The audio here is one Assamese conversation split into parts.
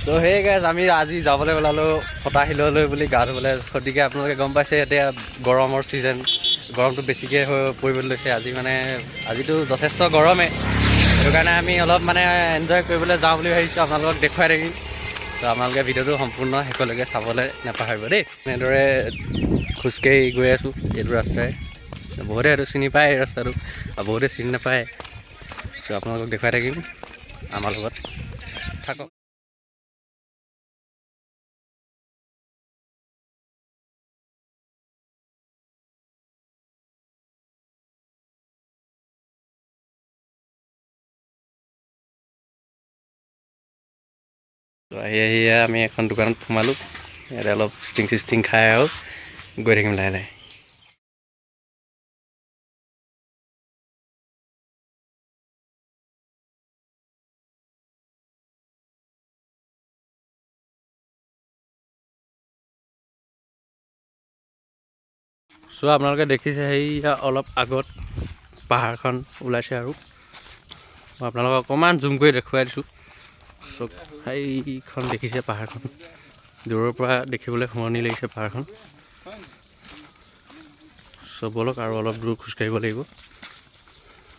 চ' সেই গাইজ আমি আজি যাবলৈ ওলালোঁ ফটাশিললৈ বুলি গা ধুবলৈ। গতিকে আপোনালোকে গম পাইছে এতিয়া গৰমৰ ছিজন, গৰমটো বেছিকৈ পৰিবলৈ লৈছে। আজিতো যথেষ্ট গৰমেই, সেইটো কাৰণে আমি অলপ এনজয় কৰিবলৈ যাওঁ বুলি ভাবিছোঁ, আপোনালোকক দেখুৱাই থাকিম। ত' আপোনালোকে ভিডিঅ'টো সম্পূৰ্ণ শেষলৈকে চাবলৈ নাপাহৰিব দেই। এনেদৰে খোজকাঢ়ি গৈ আছোঁ এইটো ৰাস্তাৰে। বহুতে এইটো চিনি পায় এই ৰাস্তাটো, আৰু বহুতে চিনি নাপায়। চ' আপোনালোকক দেখুৱাই থাকিম, আমাৰ লগত থাকক। আহি আমি এখন দোকানত সোমালোঁ। ইয়াতে অলপ ষ্টিং খাই আৰু গৈ থাকিম লাহে লাহে। চ' আপোনালোকে দেখিছে সেইয়া অলপ আগত পাহাৰখন ওলাইছে, আৰু মই আপোনালোকক অকণমান জুম কৰি দেখুৱাই দিছোঁ। চ' সেইখন দেখিছে পাহাৰখন, দূৰৰ পৰা দেখিবলৈ শুৱনি লাগিছে পাহাৰখন। চ' ব'লক আৰু অলপ দূৰ খোজকাঢ়িব লাগিব,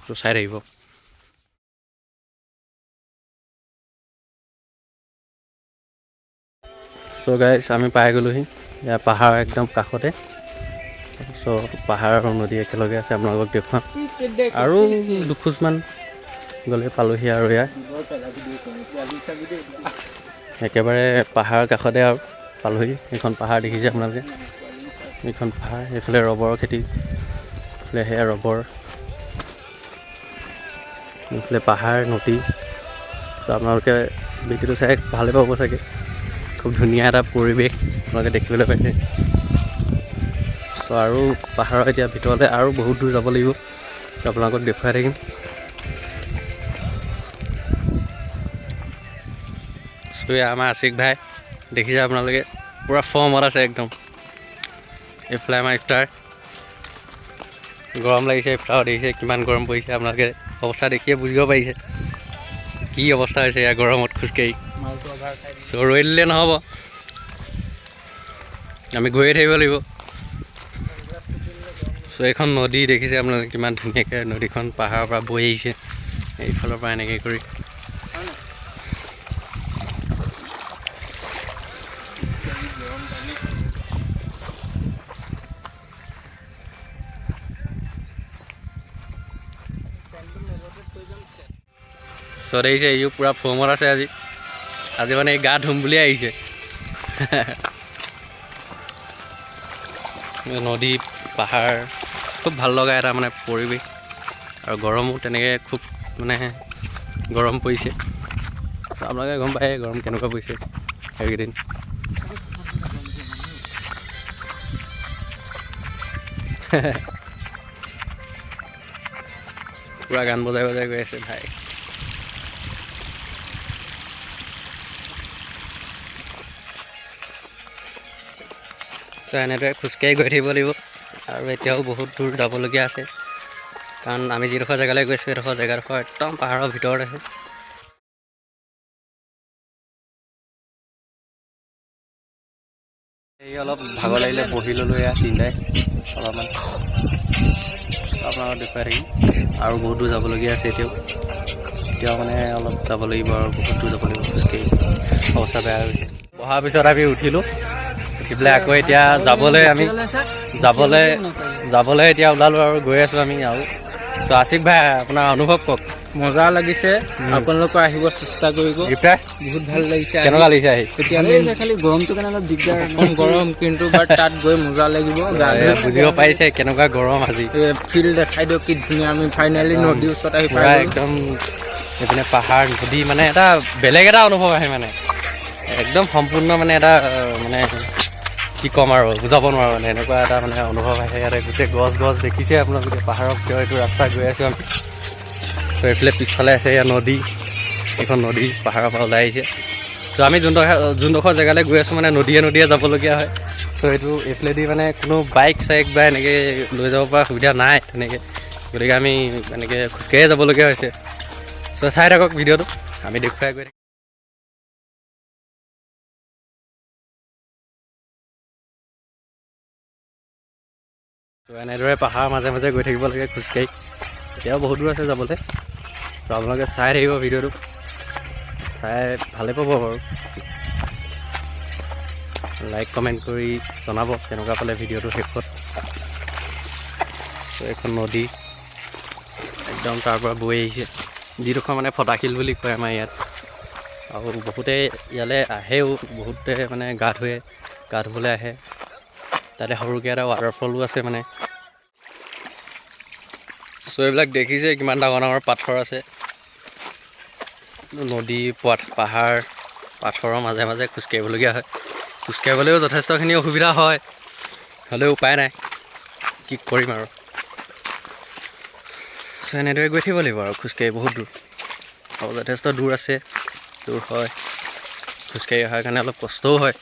চ' চাই থাকিব। চ' গাইজ আমি পাই গ'লোহি ইয়াৰ পাহাৰ একদম কাষতে। চ' পাহাৰ আৰু নদী একেলগে আছে, আপোনালোকক দেখুৱাম। আৰু দুখোজমান গ'লে পালোহি আৰু ইয়াৰ একেবাৰে পাহাৰৰ কাষতে আৰু পালোহি। এইখন পাহাৰ দেখিছে আপোনালোকে, এইখন পাহাৰ, এইফালে ৰবৰৰ খেতি, এইফালে সেয়া ৰবৰ, এইফালে পাহাৰ নদী। চ' আপোনালোকে ভিডিঅ'টো চাই ভালে পাব চাগে, খুব ধুনীয়া এটা পৰিৱেশ আপোনালোকে দেখিবলৈ পাইছে। চ' আৰু পাহাৰৰ এতিয়া ভিতৰতে আৰু বহুত দূৰ যাব লাগিব, আপোনালোকক দেখুৱাই থাকিম। চ' আমাৰ আশিক ভাই দেখিছে আপোনালোকে, পূৰা ফৰ্মত আছে একদম। এইফালে আমাৰ ইফতাৰ, গৰম লাগিছে, ইফতাৰত দেখিছে কিমান গৰম পৰিছে। আপোনালোকে অৱস্থা দেখিয়ে বুজিব পাৰিছে কি অৱস্থা হৈছে ইয়াৰ গৰমত খোজকাঢ়ি। চ' ৰৈ দিলে নহ'ব, আমি গৈয়ে থাকিব লাগিব। চ' এইখন নদী দেখিছে আপোনালোকে কিমান ধুনীয়াকৈ নদীখন পাহাৰৰ পৰা বৈ আহিছে, এইফালৰ পৰা এনেকৈ কৰি। চ' দেখিছে ইও পূৰা ফৰ্মত আছে আজি এই গা ধুম বুলি আহিছে। নদী পাহাৰ খুব ভাল লগা এটা পৰিৱেশ, আৰু গৰমো তেনেকৈ খুব গৰম পৰিছে। আপোনালোকে গম পায় গৰম কেনেকুৱা পৰিছে এইকেইদিন। পূৰা গান বজাই গৈ আছে ভাই। চ' এনেদৰে খোজকাঢ়ি গৈ থাকিব লাগিব, আৰু এতিয়াও বহুত দূৰ যাবলগীয়া আছে, কাৰণ আমি যিডোখৰ জেগালৈ গৈছোঁ সেইডোখৰ জেগাডোখৰ একদম পাহাৰৰ ভিতৰত আছে। এই অলপ ভাগৰ লাগিলে বহি ল'লোঁ এয়া তিনিটাই অলপমান, আপোনালোকক দেখুৱাই থাকিম। আৰু বহুত দূৰ যাবলগীয়া আছে এতিয়াও অলপ যাব লাগিব, আৰু বহুত দূৰ যাব লাগিব খোজকাঢ়ি, অৱস্থা বেয়া হৈছে। বহাৰ পিছত আমি উঠি পেলাই আকৌ এতিয়া যাবলৈ এতিয়া ওলালোঁ আৰু গৈ আছোঁ আমি আৰু। চ' আশিক ভাই আপোনাৰ অনুভৱ কওক। মজা লাগিছে, আপোনালোকে আহিব চেষ্টা কৰিব। বহুত ভাল লাগিছে। কেনেকুৱা লাগিছে আহি? এতিয়া খালি গৰমটো কাৰণে অলপ দিগদাৰ, গৰম কিন্তু তাত গৈ মজা লাগিব। বুজিব পাৰিছে কেনেকুৱা গৰম আজি। ফিল্ড দেখাই দিয়ক কি ধুনীয়া, আমি ফাইনেলি নদীৰ ওচৰত আহি পুৰা একদম এইপিনে পাহাৰ নদী, এটা বেলেগ এটা অনুভৱ আহে, একদম সম্পূৰ্ণ এটা কি ক'ম আৰু বুজাব নোৱাৰোঁ, এনেকুৱা এটা অনুভৱ আহে। ইয়াতে গোটেই গছ দেখিছে আপোনালোকে, পাহাৰৰ ভিতৰত এইটো ৰাস্তা গৈ আছোঁ আমি। চ' এইফালে পিছফালে আছে এয়া নদী, এইখন নদী পাহাৰৰ পৰা ওলাই আহিছে। চ' আমি যোনডোখৰ জেগালৈ গৈ আছোঁ নদীয়ে যাবলগীয়া হয়। চ' এইফালেদি কোনো বাইক বা এনেকৈ লৈ যাব পৰা সুবিধা নাই তেনেকৈ, গতিকে আমি এনেকৈ খোজকাঢ়িয়ে যাবলগীয়া হৈছে। চ' চাই থাকক ভিডিঅ'টো, আমি দেখুৱাই গৈ থাকিম। তো এনেদৰে পাহাৰৰ মাজে মাজে গৈ থাকিব লাগে খোজকাঢ়ি। এতিয়াও বহুত দূৰ আছে যাবলৈ। তো আপোনালোকে চাই থাকিব ভিডিঅ'টো, চাই ভালেই পাব বাৰু। লাইক কমেণ্ট কৰি জনাব কেনেকুৱা পালে ভিডিঅ'টো শেষত। তো এখন নদী একদম তাৰ পৰা বৈ আহিছে, যিডোখৰ মানে ফটাশিল বুলি কয় আমাৰ ইয়াত। আৰু বহুতে ইয়ালৈ আহেও, বহুতে মানে গা ধুবলৈ আহে। তাতে সৰুকৈ এটা ৱাটাৰফলো আছে মানে। চ' এইবিলাক দেখিছে কিমান ডাঙৰ ডাঙৰ পাথৰ আছে। নদী, পাহাৰ, পাথৰৰ মাজে মাজে খোজকাঢ়িবলগীয়া হয়। খোজকাঢ়িবলৈও যথেষ্টখিনি অসুবিধা হয়, হ'লেও উপায় নাই, কি কৰিম আৰু। এনেদৰে গৈ থাকিব লাগিব আৰু খোজকাঢ়ি বহুত দূৰ, আৰু যথেষ্ট দূৰ আছে, দূৰ হয়। খোজকাঢ়ি অহাৰ কাৰণে অলপ কষ্টও হয়।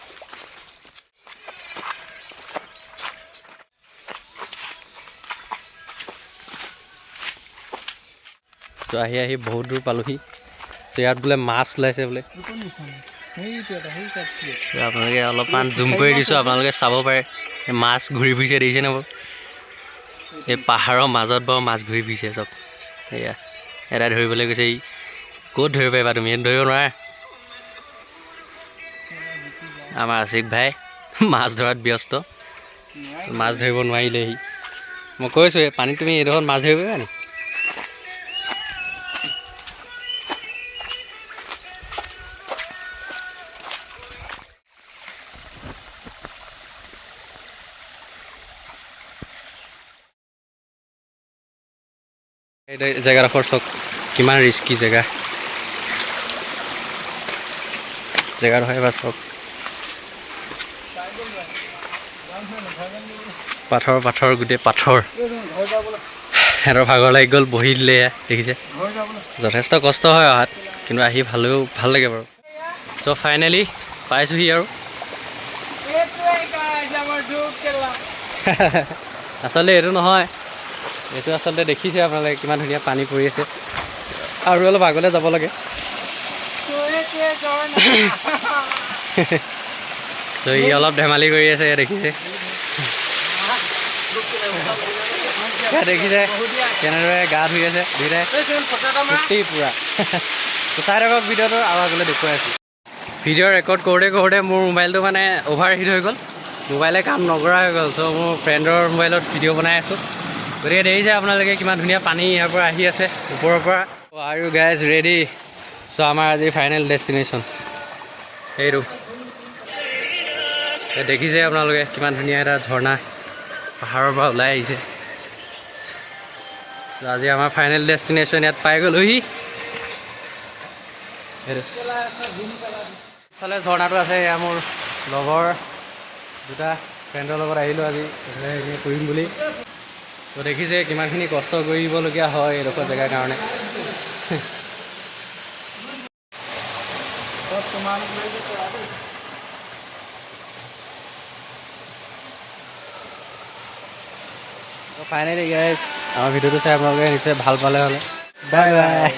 তো আহি বহুত দূৰ পালোহি। চ' ইয়াত বোলে মাছ ওলাইছে বোলে। আপোনালোকে অলপমান জুম কৰি দিছোঁ, আপোনালোকে চাব পাৰে। মাছ ঘূৰি ফুৰিছে দেখিছেনে বাৰু? এই পাহাৰৰ মাজত বাৰু মাছ ঘূৰি ফুৰিছে চব। এয়া এটা ধৰিবলৈ গৈছে, ই ক'ত ধৰিব পাৰিবা তুমি? এইটো ধৰিব নোৱাৰা। আমাৰ আশিক ভাই মাছ ধৰাত ব্যস্ত, মাছ ধৰিব নোৱাৰিলেহি। মই কৈছোঁ এই পানীত তুমি এইডোখৰত মাছ ধৰিব পাৰিবা নি? এই জেগাডোখৰ চাওক, কিমান ৰিস্কি জেগাডোখৰ এবাৰ চাওক। পাথৰ গোটেই পাথৰ। সিহঁতৰ ভাগৰ লাগি গ'ল, বহি দিলে। দেখিছে, যথেষ্ট কষ্ট হয় অহাত, কিন্তু আহি ভাল লাগে বাৰু। চ' ফাইনেলি পাইছোঁহি আৰু। আচলতে এইটো নহয়, এইটো আচলতে দেখিছে আপোনালোকে কিমান ধুনীয়া পানী পৰি আছে। আৰু অলপ আগলৈ যাব লাগে। তো ই অলপ ধেমালি কৰি আছে, দেখিছে কেনেদৰে গা ধুই আছে দুইটাই পূৰা। চাই থাকক ভিডিঅ'টো, আৰু আগলৈ দেখুৱাই আছোঁ। ভিডিঅ' ৰেকৰ্ড কৰোঁতে মোৰ মোবাইলটো মানে অভাৰ হিট হৈ গ'ল, মোবাইলে কাম নকৰা হৈ গ'ল। চ' মোৰ ফ্ৰেণ্ডৰ মোবাইলত ভিডিঅ' বনাই আছোঁ। গতিকে দেখিছে আপোনালোকে কিমান ধুনীয়া পানী ইয়াৰ পৰা আহি আছে ওপৰৰ পৰা। আৰু গাইজ ৰেডি। চ' আমাৰ আজি ফাইনেল ডেষ্টিনেশ্যন এইটো। দেখিছে আপোনালোকে কিমান ধুনীয়া এটা ঝৰ্ণা পাহাৰৰ পৰা ওলাই আহিছে। আজি আমাৰ ফাইনেল ডেষ্টিনেশ্যন ইয়াত পাই গ'লোহি। ইফালে ঝৰ্ণাটো আছে, এয়া মোৰ লগৰ দুটা ফ্ৰেণ্ডৰ লগত আহিলোঁ আজি এনেই কৰিম বুলি। তো দেখিছে কিমানখিনি কষ্ট কৰিবলগীয়া হয় এইডোখৰ জেগাৰ কাৰণে। ফাইনেলি গাইজ আমাৰ ভিডিঅ'টো চাই আপোনালোকে নিশ্চয় ভাল পালে হ'লে। Bye bye.